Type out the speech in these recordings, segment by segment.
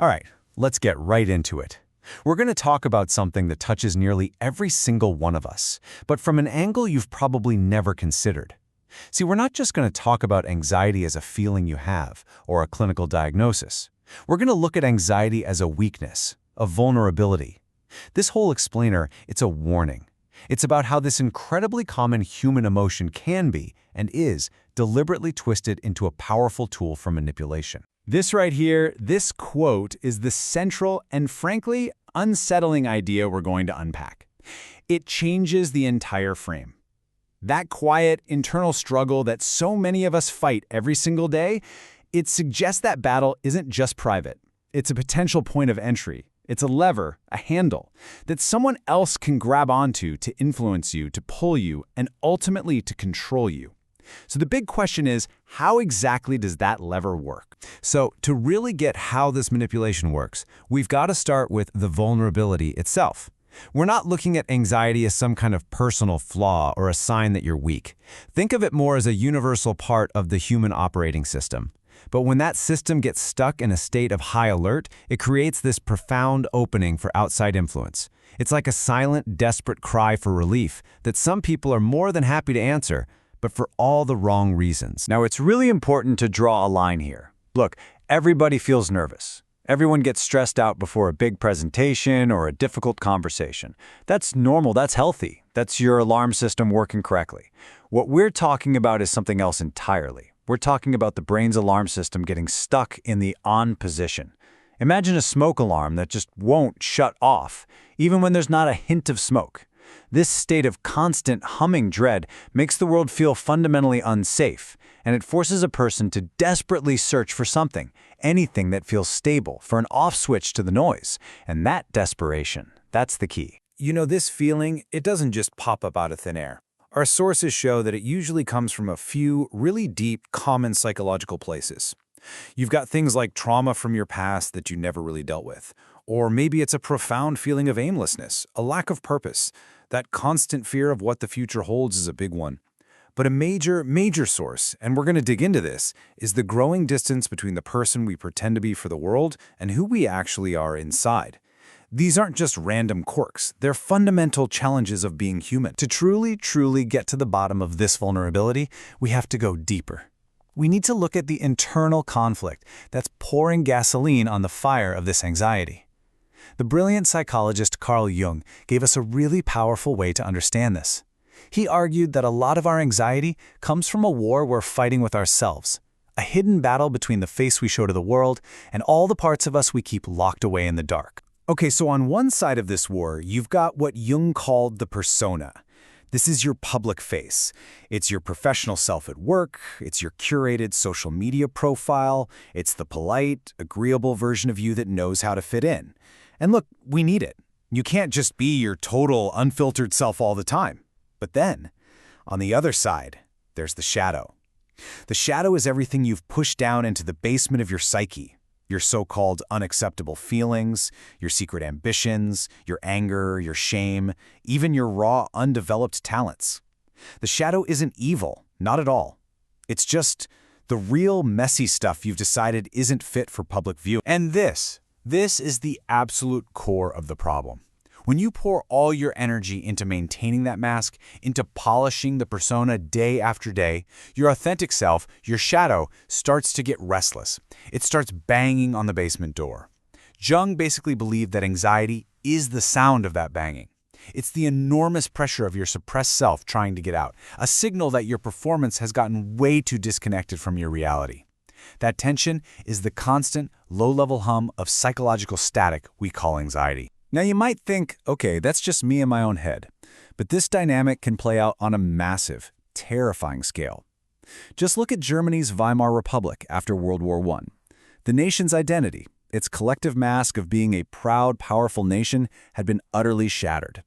All right, let's get right into it. We're going to talk about something that touches nearly every single one of us, but from an angle you've probably never considered. See, we're not just going to talk about anxiety as a feeling you have or a clinical diagnosis. We're going to look at anxiety as a weakness, a vulnerability. This whole explainer, it's a warning. It's about how this incredibly common human emotion can be, and is, deliberately twisted into a powerful tool for manipulation. This right here, this quote, is the central and frankly unsettling idea we're going to unpack. It changes the entire frame. That quiet internal struggle that so many of us fight every single day, it suggests that battle isn't just private. It's a potential point of entry. It's a lever, a handle, that someone else can grab onto to influence you, to pull you, and ultimately to control you. So the big question is, how exactly does that lever work? So to really get how this manipulation works, we've got to start with the vulnerability itself. We're not looking at anxiety as some kind of personal flaw or a sign that you're weak. Think of it more as a universal part of the human operating system. But when that system gets stuck in a state of high alert, it creates this profound opening for outside influence. It's like a silent, desperate cry for relief that some people are more than happy to answer, but for all the wrong reasons. Now, it's really important to draw a line here. Look, everybody feels nervous. Everyone gets stressed out before a big presentation or a difficult conversation. That's normal, that's healthy. That's your alarm system working correctly. What we're talking about is something else entirely. We're talking about the brain's alarm system getting stuck in the on position. Imagine a smoke alarm that just won't shut off, even when there's not a hint of smoke. This state of constant humming dread makes the world feel fundamentally unsafe, and it forces a person to desperately search for something, anything that feels stable, for an off switch to the noise. And that desperation, that's the key. You know, this feeling, it doesn't just pop up out of thin air. Our sources show that it usually comes from a few really deep, common psychological places. You've got things like trauma from your past that you never really dealt with. Or maybe it's a profound feeling of aimlessness, a lack of purpose. That constant fear of what the future holds is a big one. But a major source, and we're going to dig into this, is the growing distance between the person we pretend to be for the world and who we actually are inside. These aren't just random quirks, they're fundamental challenges of being human. To truly get to the bottom of this vulnerability, we have to go deeper. We need to look at the internal conflict that's pouring gasoline on the fire of this anxiety. The brilliant psychologist Carl Jung gave us a really powerful way to understand this. He argued that a lot of our anxiety comes from a war we're fighting with ourselves, a hidden battle between the face we show to the world and all the parts of us we keep locked away in the dark. Okay, so on one side of this war, you've got what Jung called the persona. This is your public face. It's your professional self at work, it's your curated social media profile, it's the polite, agreeable version of you that knows how to fit in. And look, we need it. You can't just be your total, unfiltered self all the time. But then, on the other side, there's the shadow. The shadow is everything you've pushed down into the basement of your psyche. Your so-called unacceptable feelings, your secret ambitions, your anger, your shame, even your raw, undeveloped talents. The shadow isn't evil, not at all. It's just the real messy stuff you've decided isn't fit for public view. And this is the absolute core of the problem. When you pour all your energy into maintaining that mask, into polishing the persona day after day, your authentic self, your shadow, starts to get restless. It starts banging on the basement door. Jung basically believed that anxiety is the sound of that banging. It's the enormous pressure of your suppressed self trying to get out, a signal that your performance has gotten way too disconnected from your reality. That tension is the constant, low-level hum of psychological static we call anxiety. Now you might think, okay, that's just me in my own head. But this dynamic can play out on a massive, terrifying scale. Just look at Germany's Weimar Republic after World War I. The nation's identity, its collective mask of being a proud, powerful nation, had been utterly shattered.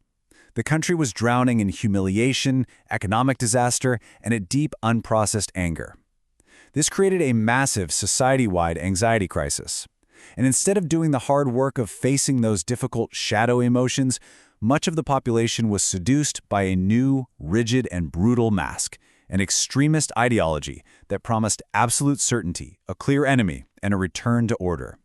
The country was drowning in humiliation, economic disaster, and a deep, unprocessed anger. This created a massive, society-wide anxiety crisis. And instead of doing the hard work of facing those difficult shadow emotions, much of the population was seduced by a new, rigid, and brutal mask, an extremist ideology that promised absolute certainty, a clear enemy, and a return to order.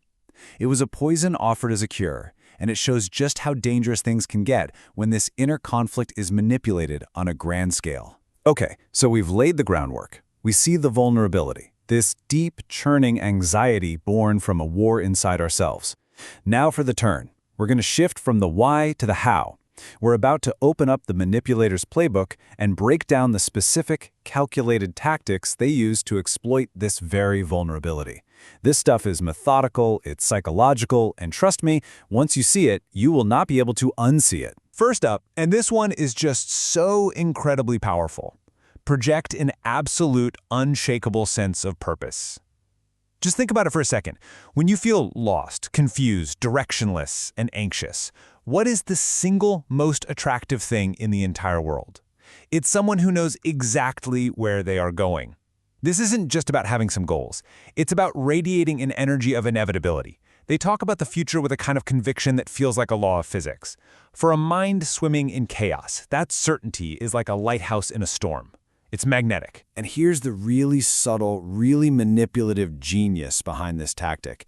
It was a poison offered as a cure, and it shows just how dangerous things can get when this inner conflict is manipulated on a grand scale. Okay, so we've laid the groundwork. We see the vulnerability, this deep, churning anxiety born from a war inside ourselves. Now for the turn. We're going to shift from the why to the how. We're about to open up the manipulator's playbook and break down the specific, calculated tactics they use to exploit this very vulnerability. This stuff is methodical, it's psychological, and trust me, once you see it, you will not be able to unsee it. First up, and this one is just so incredibly powerful, project an absolute, unshakable sense of purpose. Just think about it for a second. When you feel lost, confused, directionless, and anxious, what is the single most attractive thing in the entire world? It's someone who knows exactly where they are going. This isn't just about having some goals. It's about radiating an energy of inevitability. They talk about the future with a kind of conviction that feels like a law of physics. For a mind swimming in chaos, that certainty is like a lighthouse in a storm. It's magnetic. And here's the really subtle, really manipulative genius behind this tactic.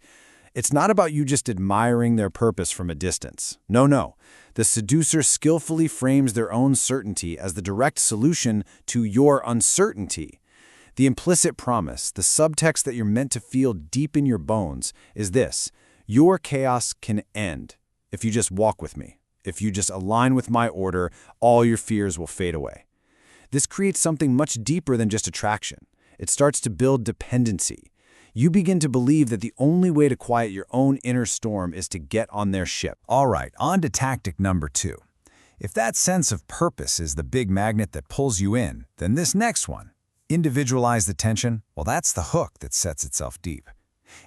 It's not about you just admiring their purpose from a distance. No. The seducer skillfully frames their own certainty as the direct solution to your uncertainty. The implicit promise, the subtext that you're meant to feel deep in your bones, is this: your chaos can end if you just walk with me. If you just align with my order, all your fears will fade away. This creates something much deeper than just attraction. It starts to build dependency. You begin to believe that the only way to quiet your own inner storm is to get on their ship. All right, on to tactic number 2. If that sense of purpose is the big magnet that pulls you in, then this next one, individualize the tension, well, that's the hook that sets itself deep.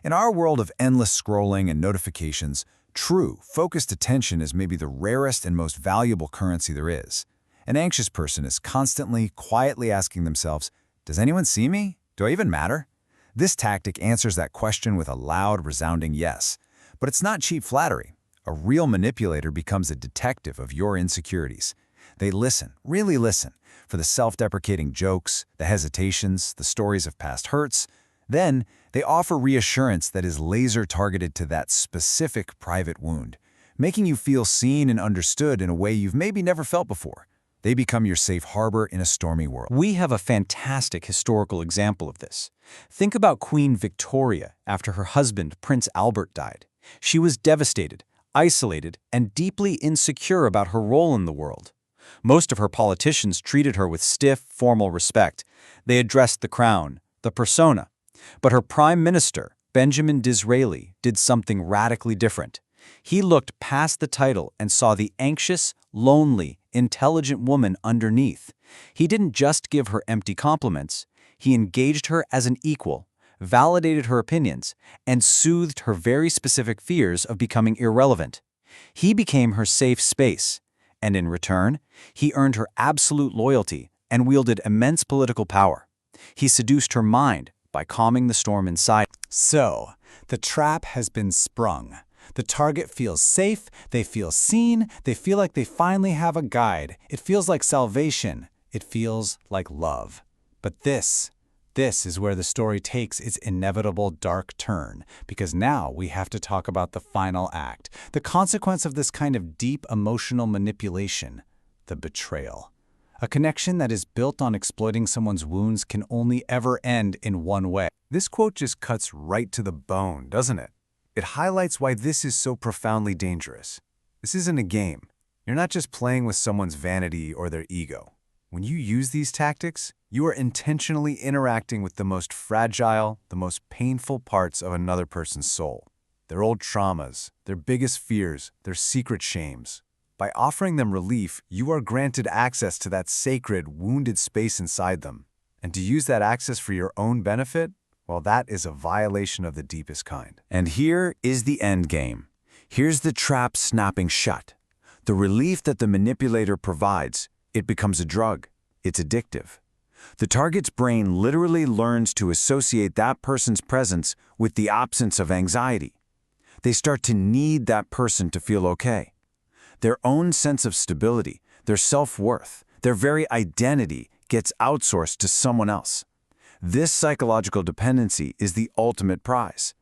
In our world of endless scrolling and notifications, true, focused attention is maybe the rarest and most valuable currency there is. An anxious person is constantly, quietly asking themselves, does anyone see me? Do I even matter? This tactic answers that question with a loud, resounding yes. But it's not cheap flattery. A real manipulator becomes a detective of your insecurities. They listen, really listen, for the self-deprecating jokes, the hesitations, the stories of past hurts. Then, they offer reassurance that is laser-targeted to that specific private wound, making you feel seen and understood in a way you've maybe never felt before. They become your safe harbor in a stormy world. We have a fantastic historical example of this. Think about Queen Victoria after her husband, Prince Albert, died. She was devastated, isolated, and deeply insecure about her role in the world. Most of her politicians treated her with stiff, formal respect. They addressed the crown, the persona. But her prime minister, Benjamin Disraeli, did something radically different. He looked past the title and saw the anxious, lonely, intelligent woman underneath. He didn't just give her empty compliments. He engaged her as an equal, validated her opinions, and soothed her very specific fears of becoming irrelevant. He became her safe space, and in return, he earned her absolute loyalty and wielded immense political power. He seduced her mind by calming the storm inside. So, the trap has been sprung. The target feels safe, they feel seen, they feel like they finally have a guide. It feels like salvation. It feels like love. But this is where the story takes its inevitable dark turn, because now we have to talk about the final act, the consequence of this kind of deep emotional manipulation, the betrayal. A connection that is built on exploiting someone's wounds can only ever end in one way. This quote just cuts right to the bone, doesn't it? It highlights why this is so profoundly dangerous. This isn't a game. You're not just playing with someone's vanity or their ego. When you use these tactics, you are intentionally interacting with the most fragile, the most painful parts of another person's soul. Their old traumas, their biggest fears, their secret shames. By offering them relief, you are granted access to that sacred, wounded space inside them. And to use that access for your own benefit, well, that is a violation of the deepest kind. And here is the end game. Here's the trap snapping shut. The relief that the manipulator provides, it becomes a drug. It's addictive. The target's brain literally learns to associate that person's presence with the absence of anxiety. They start to need that person to feel okay. Their own sense of stability, their self-worth, their very identity gets outsourced to someone else. This psychological dependency is the ultimate prize.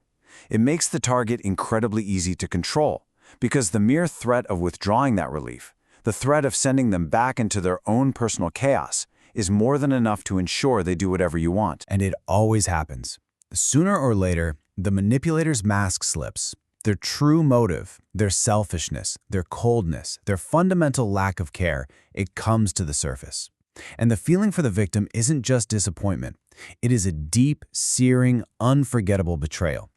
It makes the target incredibly easy to control, because the mere threat of withdrawing that relief, the threat of sending them back into their own personal chaos, is more than enough to ensure they do whatever you want. And it always happens. Sooner or later, the manipulator's mask slips. Their true motive, their selfishness, their coldness, their fundamental lack of care, it comes to the surface. And the feeling for the victim isn't just disappointment. It is a deep, searing, unforgettable betrayal.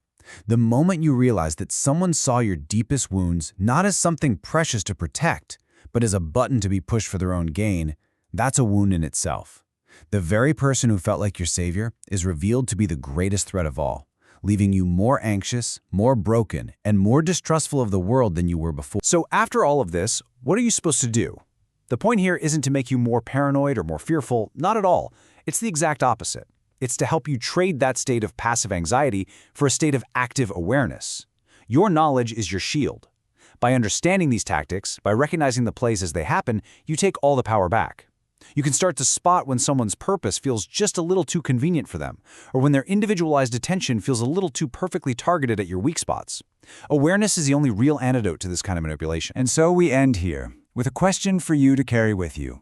The moment you realize that someone saw your deepest wounds not as something precious to protect, but as a button to be pushed for their own gain, that's a wound in itself. The very person who felt like your savior is revealed to be the greatest threat of all, leaving you more anxious, more broken, and more distrustful of the world than you were before. So after all of this, what are you supposed to do? The point here isn't to make you more paranoid or more fearful, not at all. It's the exact opposite. It's to help you trade that state of passive anxiety for a state of active awareness. Your knowledge is your shield. By understanding these tactics, by recognizing the plays as they happen, you take all the power back. You can start to spot when someone's purpose feels just a little too convenient for them, or when their individualized attention feels a little too perfectly targeted at your weak spots. Awareness is the only real antidote to this kind of manipulation. And so we end here with a question for you to carry with you.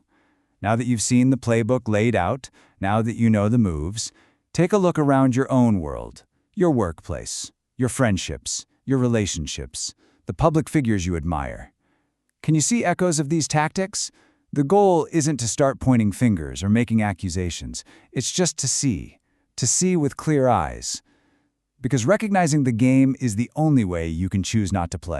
Now that you've seen the playbook laid out, now that you know the moves, take a look around your own world, your workplace, your friendships, your relationships, the public figures you admire. Can you see echoes of these tactics? The goal isn't to start pointing fingers or making accusations. It's just to see with clear eyes. Because recognizing the game is the only way you can choose not to play.